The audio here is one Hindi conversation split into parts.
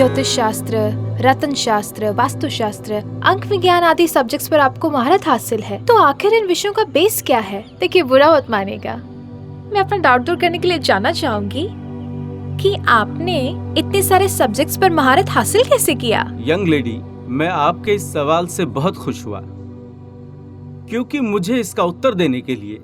ज्योतिष शास्त्र, रत्न शास्त्र, वास्तुशास्त्र, अंक विज्ञान आदि सब्जेक्ट्स पर आपको महारत हासिल है, तो आखिर इन विषयों का बेस क्या है? देखिए, बुरा मत मानेगा, मैं अपना डाउट दूर करने के लिए जानना चाहूंगी कि आपने इतने सारे सब्जेक्ट्स पर महारत हासिल कैसे किया? यंग लेडी, मैं आपके इस सवाल से बहुत खुश हुआ, क्योंकि मुझे इसका उत्तर देने के लिए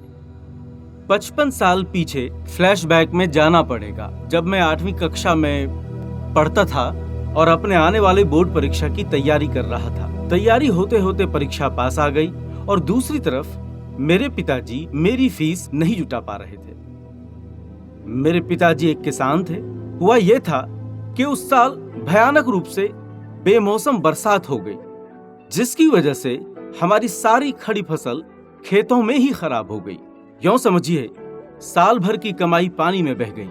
55 साल पीछे फ्लैशबैक में जाना पड़ेगा, जब मैं 8वीं कक्षा में पढ़ता था और अपने आने वाले बोर्ड परीक्षा की तैयारी कर रहा था। तैयारी होते होते परीक्षा पास आ गई और दूसरी तरफ मेरे पिताजी मेरी फीस नहीं जुटा पा रहे थे। मेरे पिताजी एक किसान थे। हुआ यह था कि उस साल भयानक रूप से बेमौसम बरसात हो गई, जिसकी वजह से हमारी सारी खड़ी फसल खेतों में ही खराब हो गई। यूं समझिए, साल भर की कमाई पानी में बह गई।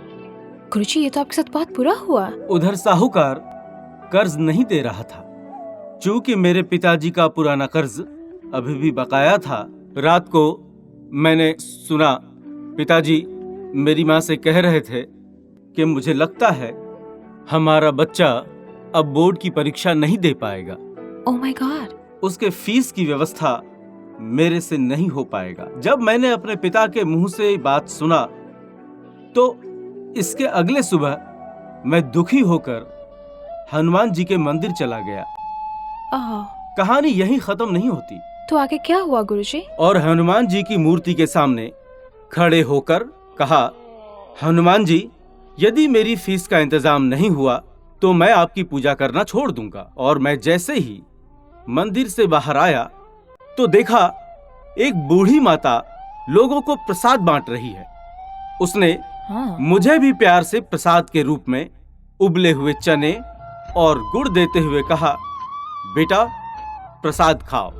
गुरुजी, ये तो आपके साथ बहुत बुरा हुआ। उधर साहूकार कर्ज नहीं दे रहा था। चूंकि मेरे पिताजी का पुराना कर्ज अभी भी बकाया था, रात को मैंने सुना पिताजी मेरी माँ से कह रहे थे कि मुझे लगता है हमारा बच्चा अब बोर्ड की परीक्षा नहीं दे पाएगा। Oh my God. उसके फीस की व्यवस्था मेरे से नहीं हो पाएगा। जब मैंने अपने पिता के मुंह से बात सुना तो इसके अगले सुबह मैं दुखी होकर हनुमान जी के मंदिर चला गया। कहानी यहीं खत्म नहीं होती। तो आगे क्या हुआ गुरुजी? और हनुमान जी की मूर्ति के सामने खड़े होकर कहा, हनुमान जी, यदि मेरी फीस का इंतजाम नहीं हुआ तो मैं आपकी पूजा करना छोड़ दूंगा। और मैं जैसे ही मंदिर से बाहर आया तो देखा एक बूढ़ी माता लोगों को प्रसाद बांट रही है। उसने मुझे भी प्यार से प्रसाद के रूप में उबले हुए चने और गुड़ देते हुए कहा, बेटा प्रसाद खाओ।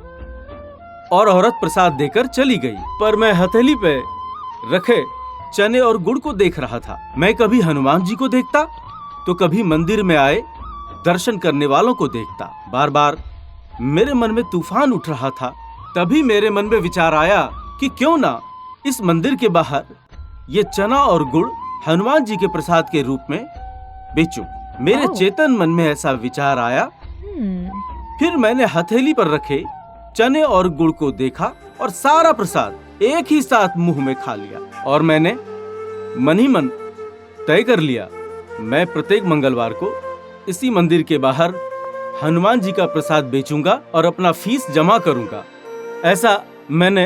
और औरत प्रसाद देकर चली गई। पर मैं हथेली पे रखे चने और गुड़ को देख रहा था। मैं कभी हनुमान जी को देखता तो कभी मंदिर में आए दर्शन करने वालों को देखता। बार बार मेरे मन में तूफान उठ रहा था। तभी मेरे मन में विचार आया कि क्यों ना इस मंदिर के बाहर ये चना और गुड़ हनुमान जी के प्रसाद के रूप में बेचूं। मेरे चेतन मन में ऐसा विचार आया। फिर मैंने हथेली पर रखे चने और गुड़ को देखा और सारा प्रसाद एक ही साथ मुंह में खा लिया। और मैंने मन ही मन तय कर लिया, मैं प्रत्येक मंगलवार को इसी मंदिर के बाहर हनुमान जी का प्रसाद बेचूंगा और अपना फीस जमा करूंगा। ऐसा मैंने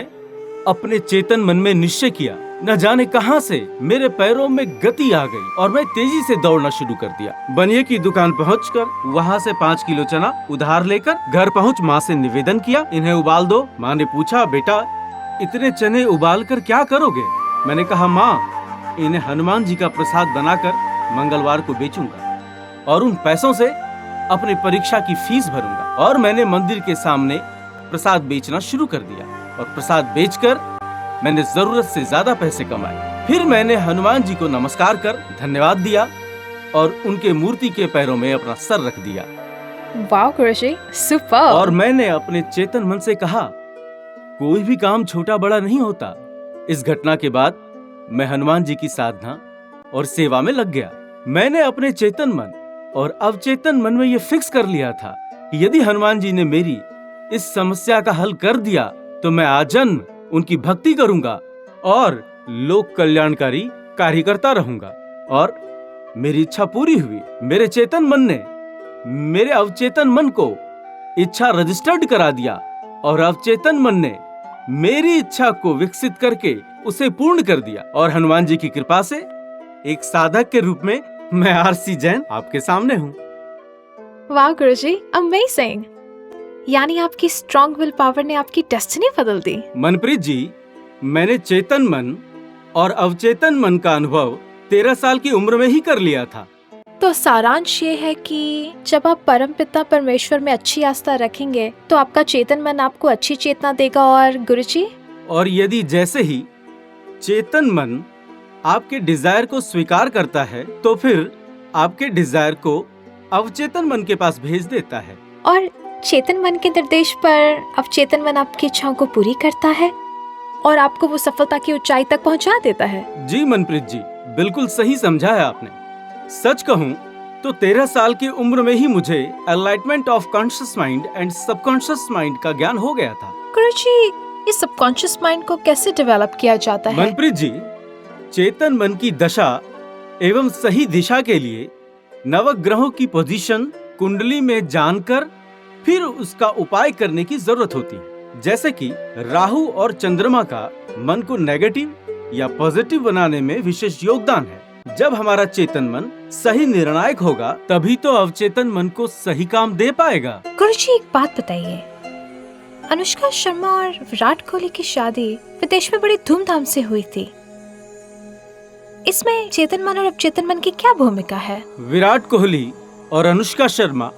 अपने चेतन मन में निश्चय किया। न जाने कहां से मेरे पैरों में गति आ गई और मैं तेजी से दौड़ना शुरू कर दिया। बनिए की दुकान पहुंचकर वहां से 5 किलो चना उधार लेकर घर पहुंच माँ से निवेदन किया, इन्हें उबाल दो। माँ ने पूछा, बेटा इतने चने उबाल कर क्या करोगे? मैंने कहा, माँ इन्हें हनुमान जी का प्रसाद बनाकर मंगलवार को बेचूंगा और उन पैसों से अपनी परीक्षा की फीस भरूंगा। और मैंने मंदिर के सामने प्रसाद बेचना शुरू कर दिया और प्रसाद बेचकर मैंने जरूरत से ज्यादा पैसे कमाए। फिर मैंने हनुमान जी को नमस्कार कर धन्यवाद दिया और उनके मूर्ति के पैरों में अपना सर रख दिया। वाह गुरुजी, सुपर। और मैंने अपने चेतन मन से कहा, कोई भी काम छोटा बड़ा नहीं होता। इस घटना के बाद मैं हनुमान जी की साधना और सेवा में लग गया। मैंने अपने चेतन मन और अवचेतन मन में ये फिक्स कर लिया था कि यदि हनुमान जी ने मेरी इस समस्या का हल कर दिया तो मैं आजन्म उनकी भक्ति करूंगा और लोक कल्याणकारी कार्य करता रहूंगा। और मेरी इच्छा पूरी हुई। मेरे चेतन मन ने मेरे अवचेतन मन को इच्छा रजिस्टर्ड करा दिया और अवचेतन मन ने मेरी इच्छा को विकसित करके उसे पूर्ण कर दिया। और हनुमान जी की कृपा से एक साधक के रूप में मैं आरसी जैन आपके सामने हूँ। वाह गुरुजी, अमेजिंग। यानी आपकी स्ट्रॉन्ग विल पावर ने आपकी डेस्टिनी बदल दी। मनप्रीत जी, मैंने चेतन मन और अवचेतन मन का अनुभव 13 साल की उम्र में ही कर लिया था। तो सारांश ये है कि जब आप परमपिता परमेश्वर में अच्छी आस्था रखेंगे तो आपका चेतन मन आपको अच्छी चेतना देगा। और गुरुजी, और यदि जैसे ही चेतन मन आपके डिजायर को स्वीकार करता है तो फिर आपके डिजायर को अवचेतन मन के पास भेज देता है। और चेतन मन के निर्देश पर अवचेतन मन आपकी इच्छाओं को पूरी करता है और आपको वो सफलता की ऊंचाई तक पहुंचा देता है। जी मनप्रीत जी, बिल्कुल सही समझा है आपने। सच कहूं तो 13 साल की उम्र में ही मुझे enlightenment of conscious mind and subconscious mind का ज्ञान हो गया था। गुरुजी, ये सबकॉन्शियस माइंड को कैसे डेवलप किया जाता है? मनप्रीत जी, चेतन मन की दशा एवं सही दिशा के लिए नवग्रहों की पोजीशन कुंडली में जानकर फिर उसका उपाय करने की जरूरत होती है। जैसे कि राहु और चंद्रमा का मन को नेगेटिव या पॉजिटिव बनाने में विशेष योगदान है। जब हमारा चेतन मन सही निर्णायक होगा तभी तो अवचेतन मन को सही काम दे पाएगा। गुरुजी, एक बात बताइए, अनुष्का शर्मा और विराट कोहली की शादी विदेश में बड़ी धूमधाम से हुई थी। इसमें चेतन मन और अवचेतन मन की क्या भूमिका है? विराट कोहली और अनुष्का शर्मा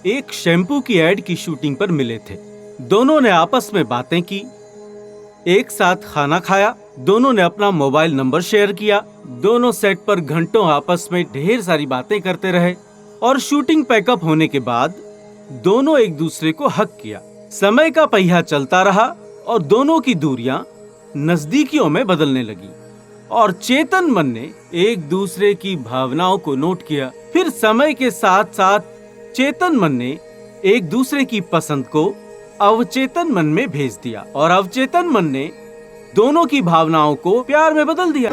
एक शैम्पू की एड की शूटिंग पर मिले थे। दोनों ने आपस में बातें की, एक साथ खाना खाया, दोनों ने अपना मोबाइल नंबर शेयर किया, दोनों सेट पर घंटों आपस में ढेर सारी बातें करते रहे और शूटिंग पैकअप होने के बाद दोनों एक दूसरे को हग किया। समय का पहिया चलता रहा और दोनों की दूरियां नजदीकियों में बदलने लगी और चेतन मन ने एक दूसरे की भावनाओं को नोट किया। फिर समय के साथ साथ चेतन मन ने एक दूसरे की पसंद को अवचेतन मन में भेज दिया और अवचेतन मन ने दोनों की भावनाओं को प्यार में बदल दिया।